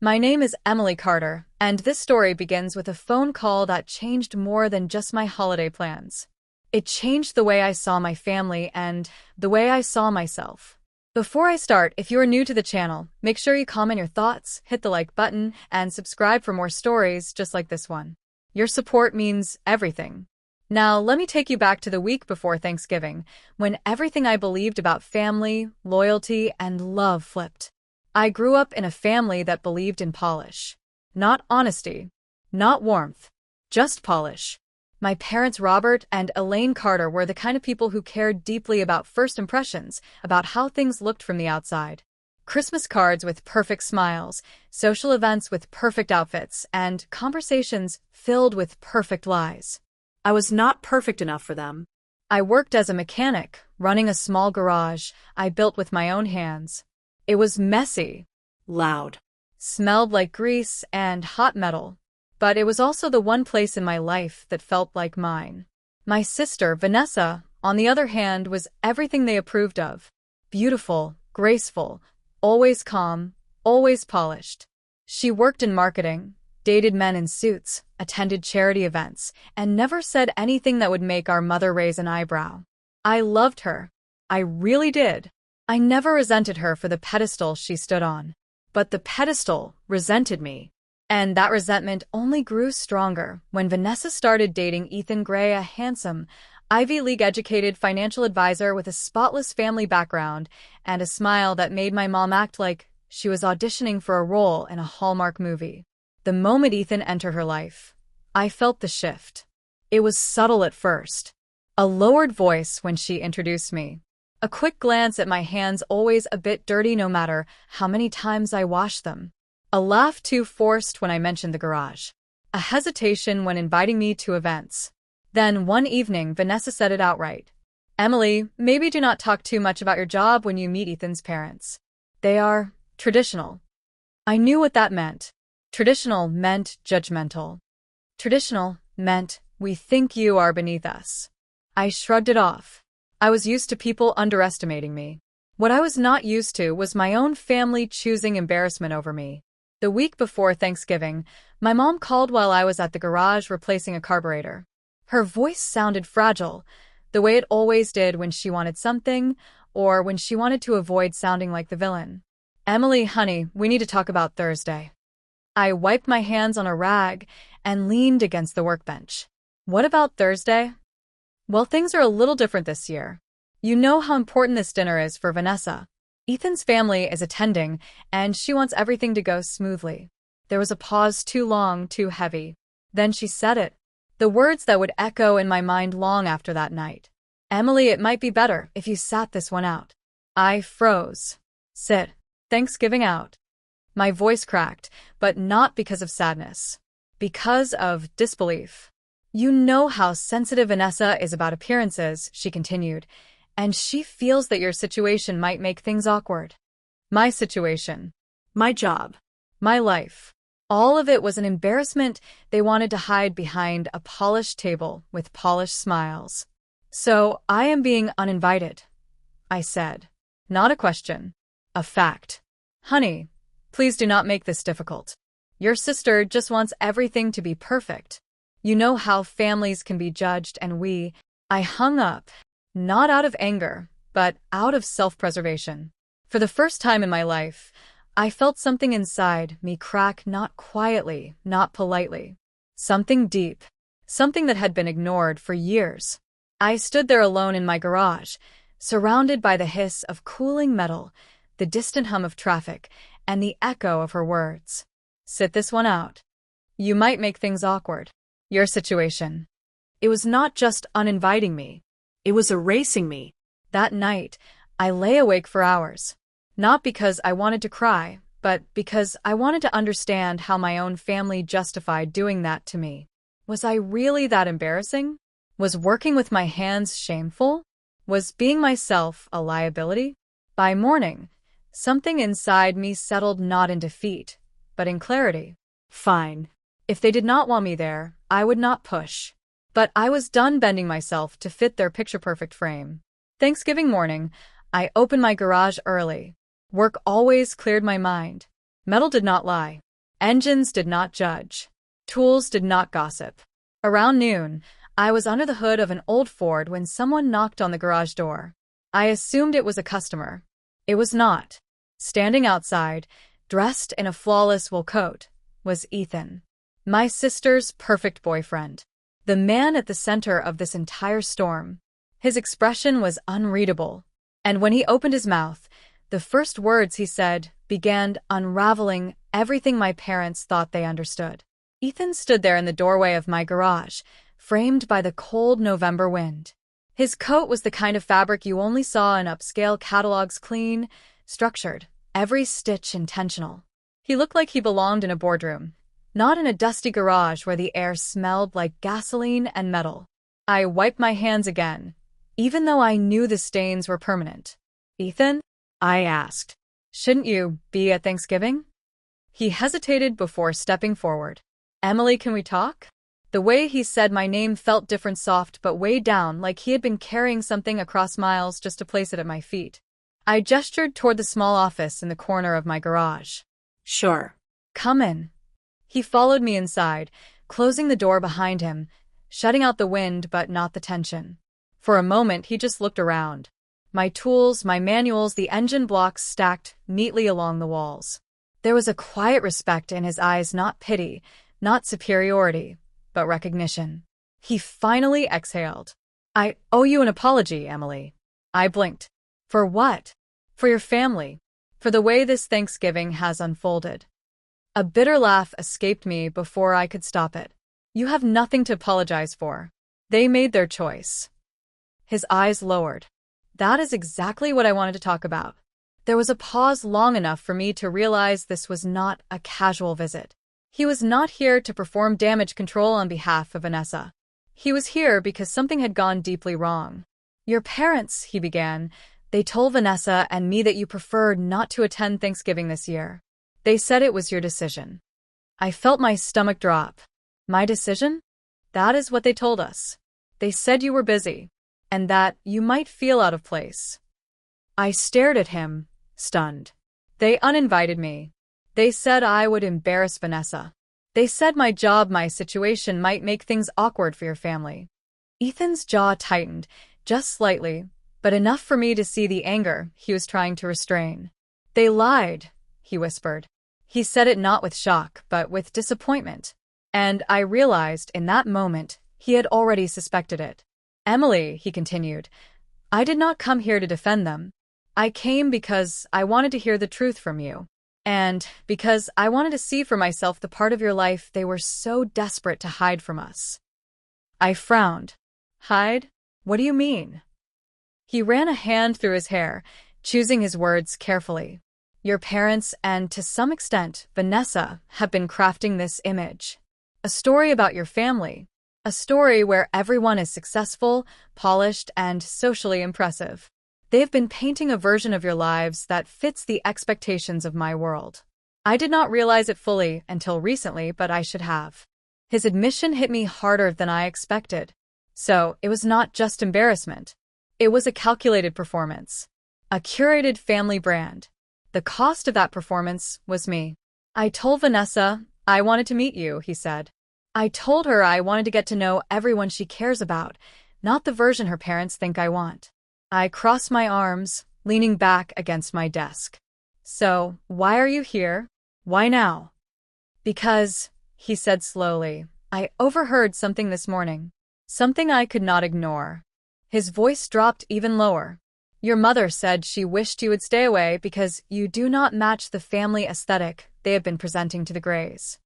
My name is Emily Carter, and this story begins with a phone call that changed more than just my holiday plans. It changed the way I saw my family and the way I saw myself. Before I start, if you are new to the channel, make sure you comment your thoughts, hit the like button, and subscribe for more stories just like this one. Your support means everything. Now, let me take you back to the week before Thanksgiving, when everything I believed about family, loyalty, and love flipped. I grew up in a family that believed in polish. Not honesty, not warmth, just polish. My parents, Robert and Elaine Carter, were the kind of people who cared deeply about first impressions, about how things looked from the outside. Christmas cards with perfect smiles, social events with perfect outfits, and conversations filled with perfect lies. I was not perfect enough for them. I worked as a mechanic, running a small garage I built with my own hands. It was messy, Loud. smelled like grease and hot metal, but it was also the one place in my life that felt like mine. My sister, Vanessa, on the other hand, was everything they approved of. Beautiful, graceful, always calm, always polished. She worked in marketing, dated men in suits, attended charity events, and never said anything that would make our mother raise an eyebrow. I loved her. I really did. I never resented her for the pedestal she stood on. But the pedestal resented me. And that resentment only grew stronger when Vanessa started dating Ethan Gray, a handsome, Ivy League-educated financial advisor with a spotless family background and a smile that made my mom act like she was auditioning for a role in a Hallmark movie. The moment Ethan entered her life, I felt the shift. It was subtle at first. A lowered voice when she introduced me. A quick glance at my hands, always a bit dirty no matter how many times I washed them. A laugh too forced when I mentioned the garage. A hesitation when inviting me to events. Then one evening, Vanessa said it outright. "Emily, maybe do not talk too much about your job when you meet Ethan's parents. They are traditional." I knew what that meant. Traditional meant judgmental. Traditional meant we think you are beneath us. I shrugged it off. I was used to people underestimating me. What I was not used to was my own family choosing embarrassment over me. The week before Thanksgiving, my mom called while I was at the garage replacing a carburetor. Her voice sounded fragile, the way it always did when she wanted something, or when she wanted to avoid sounding like the villain. "Emily, honey, we need to talk about Thursday." I wiped my hands on a rag and leaned against the workbench. "What about Thursday?" "Well, things are a little different this year. You know how important this dinner is for Vanessa. Ethan's family is attending, and she wants everything to go smoothly." There was a pause too long, too heavy. Then she said it. The words that would echo in my mind long after that night. "Emily, it might be better if you sat this one out." I froze. Sit. Thanksgiving out. My voice cracked, but not because of sadness. Because of disbelief. "You know how sensitive Vanessa is about appearances," she continued, "and she feels that your situation might make things awkward." My situation. My job. My life. All of it was an embarrassment they wanted to hide behind a polished table with polished smiles. "So I am being uninvited," I said. Not a question. A fact. "Honey, please do not make this difficult. Your sister just wants everything to be perfect. You know how families can be judged and I hung up, not out of anger, but out of self-preservation. For the first time in my life, I felt something inside me crack, not quietly, not politely. Something deep. Something that had been ignored for years. I stood there alone in my garage, surrounded by the hiss of cooling metal, the distant hum of traffic, and the echo of her words. "Sit this one out. You might make things awkward. Your situation." It was not just uninviting me. It was erasing me. That night, I lay awake for hours. Not because I wanted to cry, but because I wanted to understand how my own family justified doing that to me. Was I really that embarrassing? Was working with my hands shameful? Was being myself a liability? By morning, something inside me settled not in defeat, but in clarity. Fine. If they did not want me there, I would not push. But I was done bending myself to fit their picture-perfect frame. Thanksgiving morning, I opened my garage early. Work always cleared my mind. Metal did not lie. Engines did not judge. Tools did not gossip. Around noon, I was under the hood of an old Ford when someone knocked on the garage door. I assumed it was a customer. It was not. Standing outside, dressed in a flawless wool coat, was Ethan. My sister's perfect boyfriend. The man at the center of this entire storm. His expression was unreadable. And when he opened his mouth, the first words he said began unraveling everything my parents thought they understood. Ethan stood there in the doorway of my garage, framed by the cold November wind. His coat was the kind of fabric you only saw in upscale catalogs, clean, structured, every stitch intentional. He looked like he belonged in a boardroom, not in a dusty garage where the air smelled like gasoline and metal. I wiped my hands again, even though I knew the stains were permanent. "Ethan?" I asked. "Shouldn't you be at Thanksgiving?" He hesitated before stepping forward. "Emily, can we talk?" The way he said my name felt different, soft but weighed down, like he had been carrying something across miles just to place it at my feet. I gestured toward the small office in the corner of my garage. Sure. "Come in." He followed me inside, closing the door behind him, shutting out the wind but not the tension. For a moment, he just looked around. My tools, my manuals, the engine blocks stacked neatly along the walls. There was a quiet respect in his eyes, not pity, not superiority, but recognition. He finally exhaled. "I owe you an apology, Emily." I blinked. "For what?" "For your family. For the way this Thanksgiving has unfolded." A bitter laugh escaped me before I could stop it. "You have nothing to apologize for. They made their choice." His eyes lowered. "That is exactly what I wanted to talk about." There was a pause long enough for me to realize this was not a casual visit. He was not here to perform damage control on behalf of Vanessa. He was here because something had gone deeply wrong. "Your parents," he began, "they told Vanessa and me that you preferred not to attend Thanksgiving this year. They said it was your decision." I felt my stomach drop. "My decision?" "That is what they told us. They said you were busy, and that you might feel out of place." I stared at him, stunned. "They uninvited me. They said I would embarrass Vanessa. They said my job, my situation might make things awkward for your family." Ethan's jaw tightened, just slightly, but enough for me to see the anger he was trying to restrain. "They lied," he whispered. He said it not with shock, but with disappointment. And I realized in that moment he had already suspected it. "Emily," he continued, "I did not come here to defend them. I came because I wanted to hear the truth from you. And because I wanted to see for myself the part of your life they were so desperate to hide from us." I frowned. "Hide? What do you mean?" He ran a hand through his hair, choosing his words carefully. "Your parents and, to some extent, Vanessa, have been crafting this image. A story about your family. A story where everyone is successful, polished, and socially impressive. They've been painting a version of your lives that fits the expectations of my world. I did not realize it fully until recently, but I should have." His admission hit me harder than I expected. So, it was not just embarrassment. It was a calculated performance. A curated family brand. The cost of that performance was me. "I told Vanessa I wanted to meet you," he said. "I told her I wanted to get to know everyone she cares about, not the version her parents think I want." I crossed my arms, leaning back against my desk. "So, why are you here? Why now?" "Because," he said slowly, "I overheard something this morning. Something I could not ignore." His voice dropped even lower. "Your mother said she wished you would stay away because you do not match the family aesthetic they have been presenting to the Greys."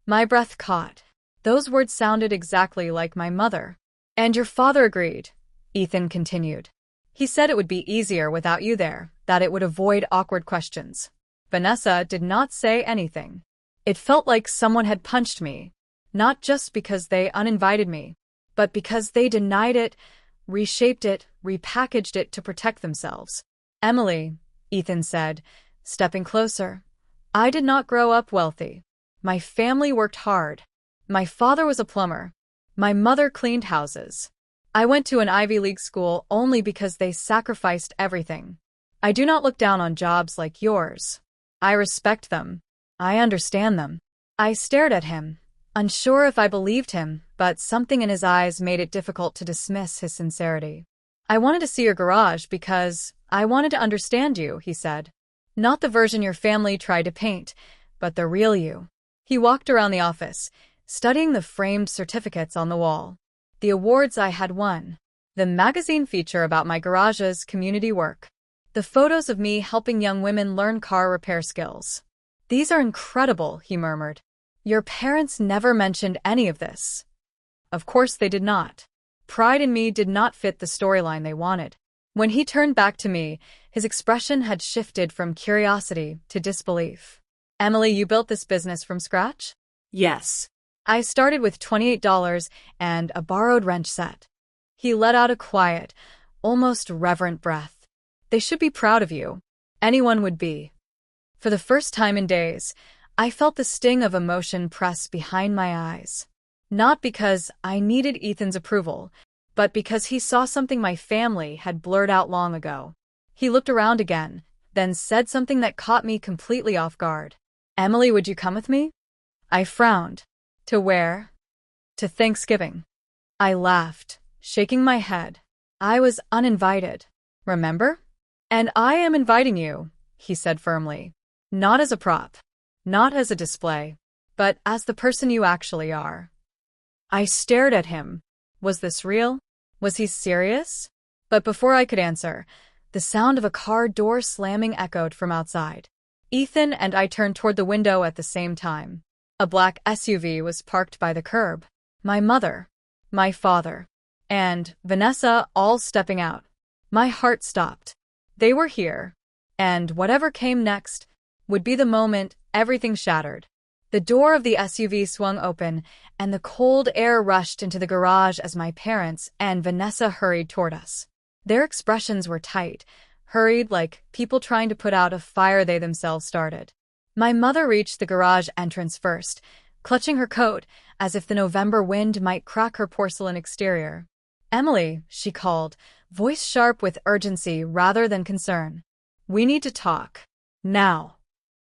My breath caught. Those words sounded exactly like my mother. "And your father agreed," Ethan continued. "He said it would be easier without you there, that it would avoid awkward questions." Vanessa did not say anything. It felt like someone had punched me, not just because they uninvited me, but because they denied it, reshaped it, repackaged it to protect themselves. "Emily," Ethan said, stepping closer, "I did not grow up wealthy. My family worked hard. My father was a plumber. My mother cleaned houses. I went to an Ivy League school only because they sacrificed everything. I do not look down on jobs like yours. I respect them. I understand them. I stared at him, unsure if I believed him, but something in his eyes made it difficult to dismiss his sincerity. I wanted to see your garage because I wanted to understand you, he said. Not the version your family tried to paint, but the real you. He walked around the office, studying the framed certificates on the wall, the awards I had won, the magazine feature about my garage's community work, the photos of me helping young women learn car repair skills. These are incredible, he murmured. Your parents never mentioned any of this. Of course they did not. Pride in me did not fit the storyline they wanted. When he turned back to me, his expression had shifted from curiosity to disbelief. Emily, you built this business from scratch? Yes. I started with $28 and a borrowed wrench set. He let out a quiet, almost reverent breath. They should be proud of you. Anyone would be. For the first time in days, I felt the sting of emotion press behind my eyes. Not because I needed Ethan's approval, but because he saw something my family had blurred out long ago. He looked around again, then said something that caught me completely off guard. Emily, would you come with me? I frowned. To where? To Thanksgiving. I laughed, shaking my head. I was uninvited, remember? And I am inviting you, he said firmly. Not as a prop, not as a display, but as the person you actually are. I stared at him. Was this real? Was he serious? But before I could answer, the sound of a car door slamming echoed from outside. Ethan and I turned toward the window at the same time. A black SUV was parked by the curb. My mother, my father, and Vanessa all stepping out. My heart stopped. They were here, and whatever came next would be the moment everything shattered. The door of the SUV swung open, and the cold air rushed into the garage as my parents and Vanessa hurried toward us. Their expressions were tight, hurried like people trying to put out a fire they themselves started. My mother reached the garage entrance first, clutching her coat as if the November wind might crack her porcelain exterior. Emily, she called, voice sharp with urgency rather than concern. We need to talk. Now.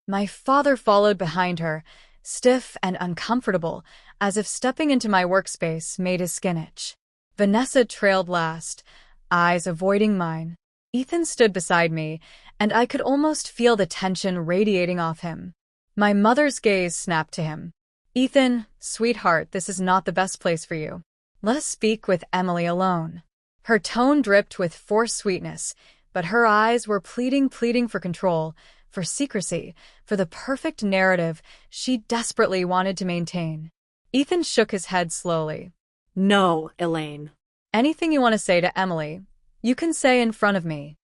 My father followed behind her, stiff and uncomfortable, as if stepping into my workspace made his skin itch. Vanessa trailed last, eyes avoiding mine. Ethan stood beside me, and I could almost feel the tension radiating off him. My mother's gaze snapped to him. Ethan, sweetheart, this is not the best place for you. Let us speak with Emily alone. Her tone dripped with forced sweetness, but her eyes were pleading for control, for secrecy, for the perfect narrative she desperately wanted to maintain. Ethan shook his head slowly. No, Elaine. Anything you want to say to Emily, you can say in front of me.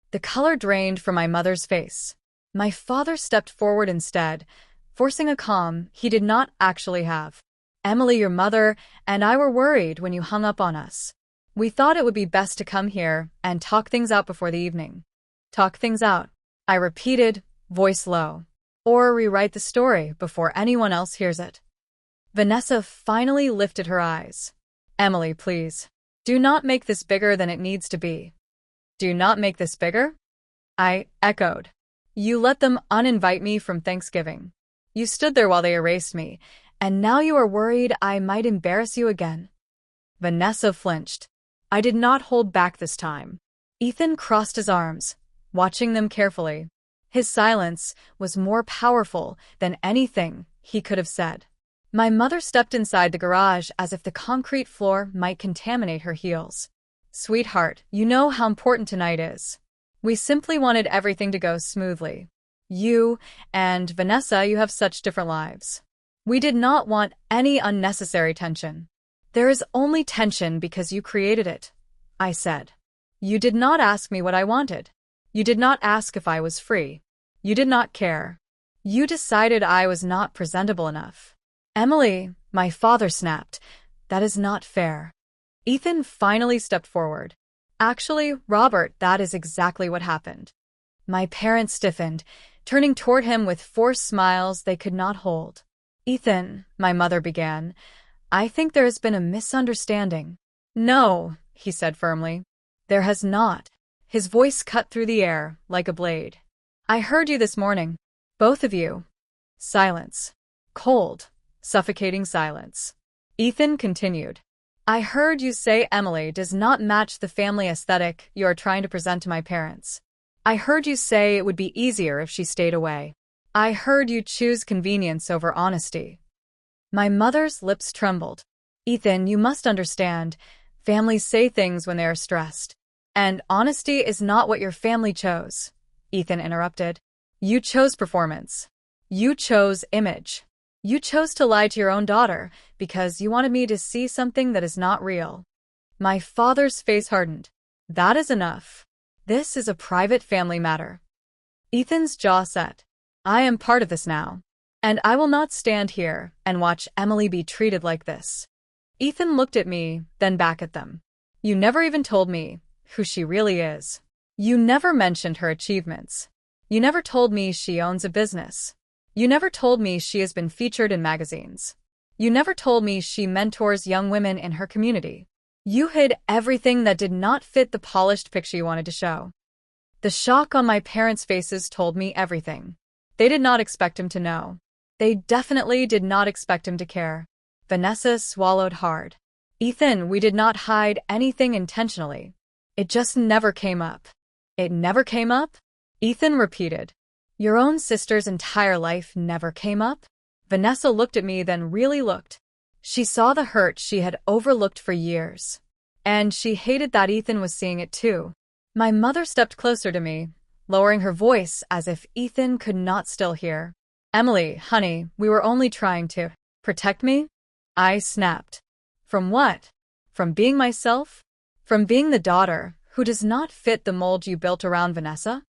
The color drained from my mother's face. My father stepped forward instead, forcing a calm he did not actually have. Emily, your mother, and I were worried when you hung up on us. We thought it would be best to come here and talk things out before the evening. Talk things out, I repeated, voice low. Or rewrite the story before anyone else hears it. Vanessa finally lifted her eyes. Emily, please. Do not make this bigger than it needs to be. Do not make this bigger? I echoed. You let them uninvite me from Thanksgiving. You stood there while they erased me, and now you are worried I might embarrass you again. Vanessa flinched. I did not hold back this time. Ethan crossed his arms, watching them carefully. His silence was more powerful than anything he could have said. My mother stepped inside the garage as if the concrete floor might contaminate her heels. Sweetheart, you know how important tonight is. We simply wanted everything to go smoothly. You and Vanessa, you have such different lives. We did not want any unnecessary tension. There is only tension because you created it, I said. You did not ask me what I wanted. You did not ask if I was free. You did not care. You decided I was not presentable enough. Emily, my father snapped. That is not fair. Ethan finally stepped forward. Actually, Robert, that is exactly what happened. My parents stiffened, turning toward him with forced smiles they could not hold. Ethan, my mother began, I think there has been a misunderstanding. No, he said firmly. There has not. His voice cut through the air like a blade. I heard you this morning. Both of you. Silence. Cold, suffocating silence. Ethan continued. I heard you say Emily does not match the family aesthetic you are trying to present to my parents. I heard you say it would be easier if she stayed away. I heard you choose convenience over honesty. My mother's lips trembled. Ethan, you must understand, families say things when they are stressed. And honesty is not what your family chose. Ethan interrupted. You chose performance. You chose image. You chose to lie to your own daughter because you wanted me to see something that is not real. My father's face hardened. That is enough. This is a private family matter. Ethan's jaw set. I am part of this now, and I will not stand here and watch Emily be treated like this. Ethan looked at me, then back at them. You never even told me who she really is. You never mentioned her achievements. You never told me she owns a business. You never told me she has been featured in magazines. You never told me she mentors young women in her community. You hid everything that did not fit the polished picture you wanted to show. The shock on my parents' faces told me everything. They did not expect him to know. They definitely did not expect him to care. Vanessa swallowed hard. Ethan, we did not hide anything intentionally. It just never came up. It never came up? Ethan repeated. Your own sister's entire life never came up? Vanessa looked at me, then really looked. She saw the hurt she had overlooked for years. And she hated that Ethan was seeing it too. My mother stepped closer to me, lowering her voice as if Ethan could not still hear. Emily, honey, we were only trying to protect me? I snapped. From what? From being myself? From being the daughter who does not fit the mold you built around Vanessa?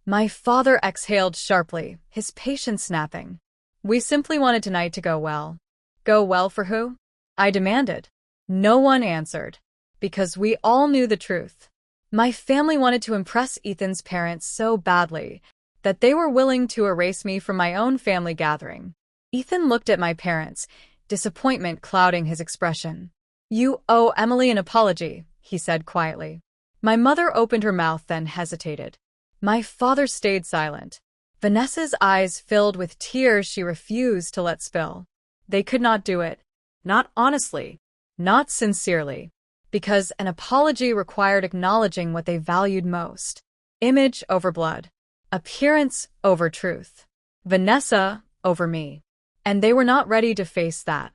My father exhaled sharply, his patience snapping. We simply wanted tonight to go well. Go well for who? I demanded. No one answered, because we all knew the truth. My family wanted to impress Ethan's parents so badly that they were willing to erase me from my own family gathering. Ethan looked at my parents, disappointment clouding his expression. You owe Emily an apology, he said quietly. My mother opened her mouth, then hesitated. My father stayed silent. Vanessa's eyes filled with tears she refused to let spill. They could not do it. Not honestly. Not sincerely. Because an apology required acknowledging what they valued most. Image over blood. Appearance over truth. Vanessa over me. And they were not ready to face that.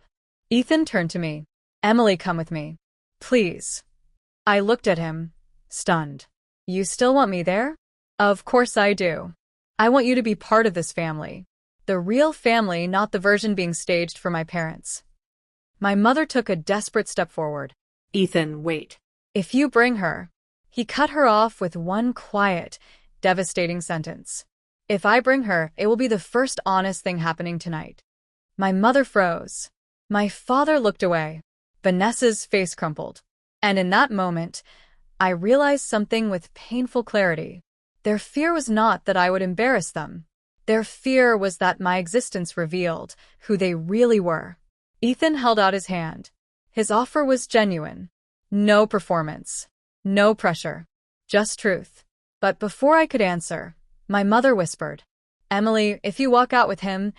Ethan turned to me. Emily, come with me. Please. I looked at him, stunned. You still want me there? Of course I do. I want you to be part of this family. The real family, not the version being staged for my parents. My mother took a desperate step forward. Ethan, wait. If you bring her. He cut her off with one quiet, devastating sentence. If I bring her, it will be the first honest thing happening tonight. My mother froze. My father looked away. Vanessa's face crumpled. And in that moment, I realized something with painful clarity. Their fear was not that I would embarrass them. Their fear was that my existence revealed who they really were. Ethan held out his hand. His offer was genuine. No performance. No pressure. Just truth. But before I could answer, my mother whispered, Emily, if you walk out with him,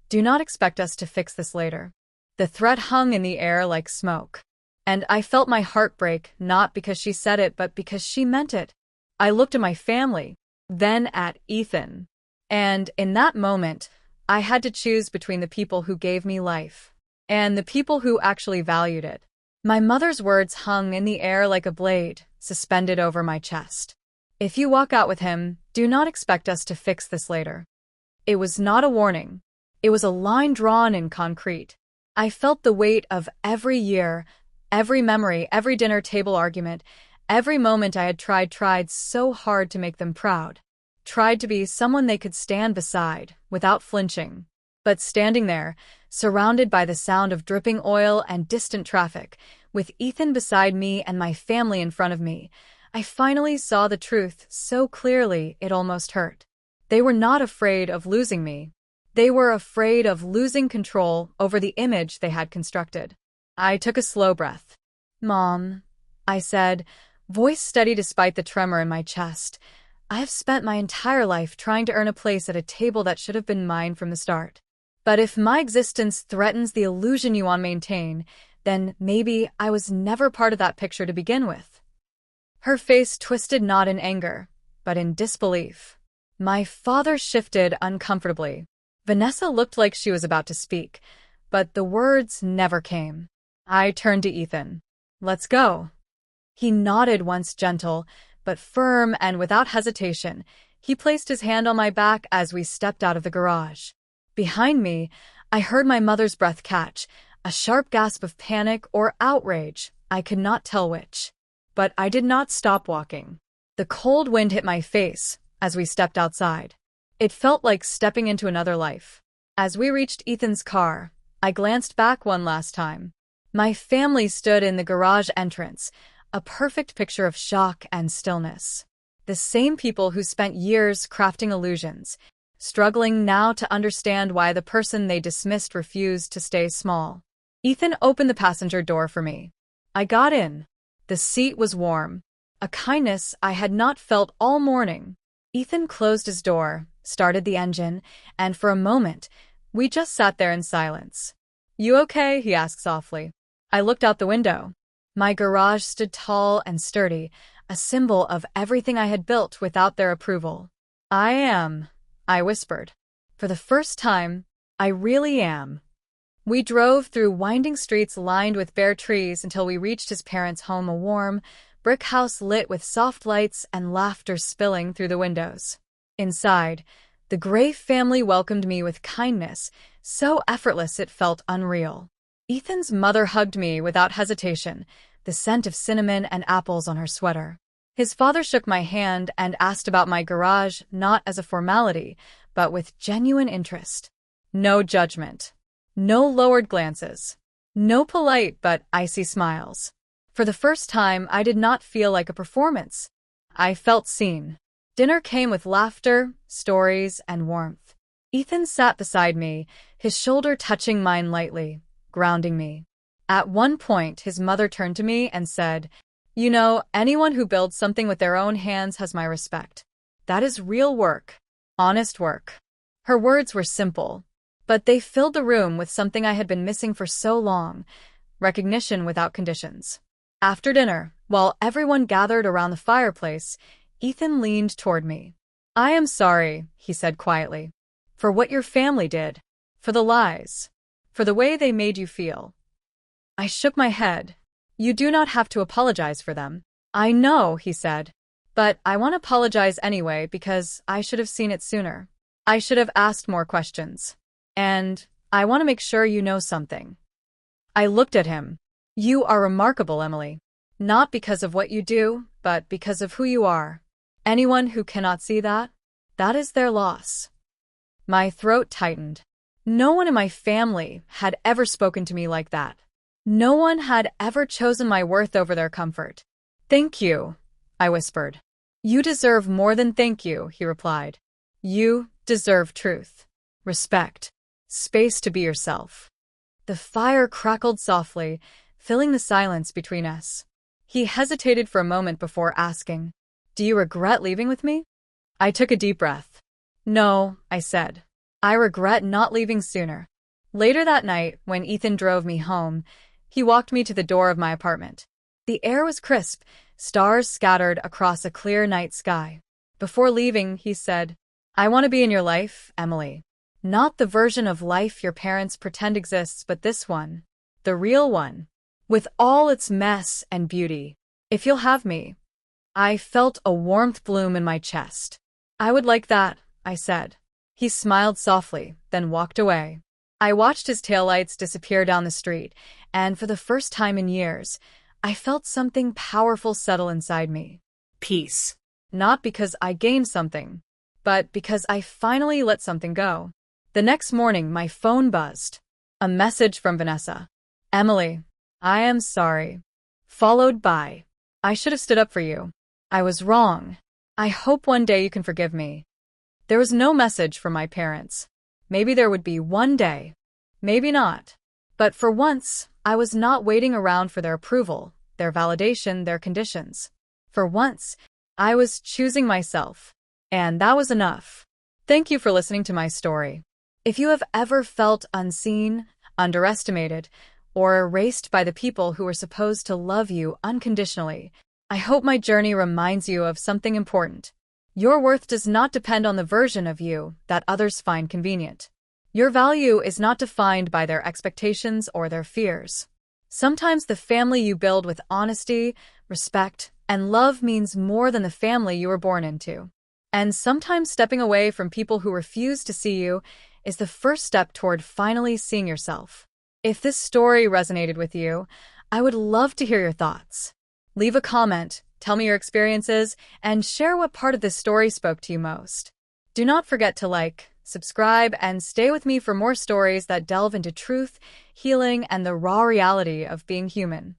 do not expect us to fix this later. The threat hung in the air like smoke. And I felt my heart break, not because she said it, but because she meant it. I looked at my family, then at Ethan. And in that moment, I had to choose between the people who gave me life and the people who actually valued it. My mother's words hung in the air like a blade, suspended over my chest. If you walk out with him, do not expect us to fix this later. It was not a warning. It was a line drawn in concrete. I felt the weight of every year, every memory, every dinner table argument, every moment I had tried so hard to make them proud. Tried to be someone they could stand beside, without flinching. But standing there, surrounded by the sound of dripping oil and distant traffic, with Ethan beside me and my family in front of me, I finally saw the truth so clearly it almost hurt. They were not afraid of losing me. They were afraid of losing control over the image they had constructed. I took a slow breath. Mom, I said, voice steady despite the tremor in my chest. I have spent my entire life trying to earn a place at a table that should have been mine from the start. But if my existence threatens the illusion you want to maintain, then maybe I was never part of that picture to begin with. Her face twisted not in anger, but in disbelief. My father shifted uncomfortably. Vanessa looked like she was about to speak, but the words never came. I turned to Ethan. Let's go. He nodded once gentle, but firm and without hesitation. He placed his hand on my back as we stepped out of the garage. Behind me, I heard my mother's breath catch, a sharp gasp of panic or outrage, I could not tell which. But I did not stop walking. The cold wind hit my face as we stepped outside. It felt like stepping into another life. As we reached Ethan's car, I glanced back one last time. My family stood in the garage entrance, a perfect picture of shock and stillness. The same people who spent years crafting illusions, struggling now to understand why the person they dismissed refused to stay small. Ethan opened the passenger door for me. I got in. The seat was warm, a kindness I had not felt all morning. Ethan closed his door, started the engine, and for a moment, we just sat there in silence. You okay? He asked softly. I looked out the window. My garage stood tall and sturdy, a symbol of everything I had built without their approval. I am, I whispered. For the first time, I really am. We drove through winding streets lined with bare trees until we reached his parents' home, a warm, brick house lit with soft lights and laughter spilling through the windows. Inside, the Gray family welcomed me with kindness, so effortless it felt unreal. Ethan's mother hugged me without hesitation, the scent of cinnamon and apples on her sweater. His father shook my hand and asked about my garage, not as a formality, but with genuine interest. No judgment. No lowered glances. No polite but icy smiles. For the first time, I did not feel like a performance. I felt seen. Dinner came with laughter, stories, and warmth. Ethan sat beside me, his shoulder touching mine lightly, grounding me. At one point, his mother turned to me and said, "You know, anyone who builds something with their own hands has my respect. That is real work. Honest work." Her words were simple, but they filled the room with something I had been missing for so long, recognition without conditions. After dinner, while everyone gathered around the fireplace, Ethan leaned toward me. "I am sorry," he said quietly, "for what your family did, for the lies, for the way they made you feel." I shook my head. "You do not have to apologize for them." "I know," he said, "but I want to apologize anyway because I should have seen it sooner. I should have asked more questions. And I want to make sure you know something." I looked at him. "You are remarkable, Emily. Not because of what you do, but because of who you are. Anyone who cannot see that, that is their loss." My throat tightened. No one in my family had ever spoken to me like that. No one had ever chosen my worth over their comfort. "Thank you," I whispered. "You deserve more than thank you," he replied. "You deserve truth, respect, space to be yourself." The fire crackled softly, filling the silence between us. He hesitated for a moment before asking, "Do you regret leaving with me?" I took a deep breath. "No," I said. "I regret not leaving sooner." Later that night, when Ethan drove me home, he walked me to the door of my apartment. The air was crisp, stars scattered across a clear night sky. Before leaving, he said, "I want to be in your life, Emily. Not the version of life your parents pretend exists, but this one. The real one. With all its mess and beauty. If you'll have me." I felt a warmth bloom in my chest. "I would like that," I said. He smiled softly, then walked away. I watched his taillights disappear down the street, and for the first time in years, I felt something powerful settle inside me. Peace. Not because I gained something, but because I finally let something go. The next morning, my phone buzzed. A message from Vanessa. "Emily, I am sorry." Followed by, "I should have stood up for you. I was wrong. I hope one day you can forgive me." There was no message from my parents. Maybe there would be one day. Maybe not. But for once, I was not waiting around for their approval, their validation, their conditions. For once, I was choosing myself. And that was enough. Thank you for listening to my story. If you have ever felt unseen, underestimated, or erased by the people who were supposed to love you unconditionally, I hope my journey reminds you of something important. Your worth does not depend on the version of you that others find convenient. Your value is not defined by their expectations or their fears. Sometimes the family you build with honesty, respect, and love means more than the family you were born into. And sometimes stepping away from people who refuse to see you is the first step toward finally seeing yourself. If this story resonated with you, I would love to hear your thoughts. Leave a comment, tell me your experiences, and share what part of this story spoke to you most. Do not forget to like, subscribe, and stay with me for more stories that delve into truth, healing, and the raw reality of being human.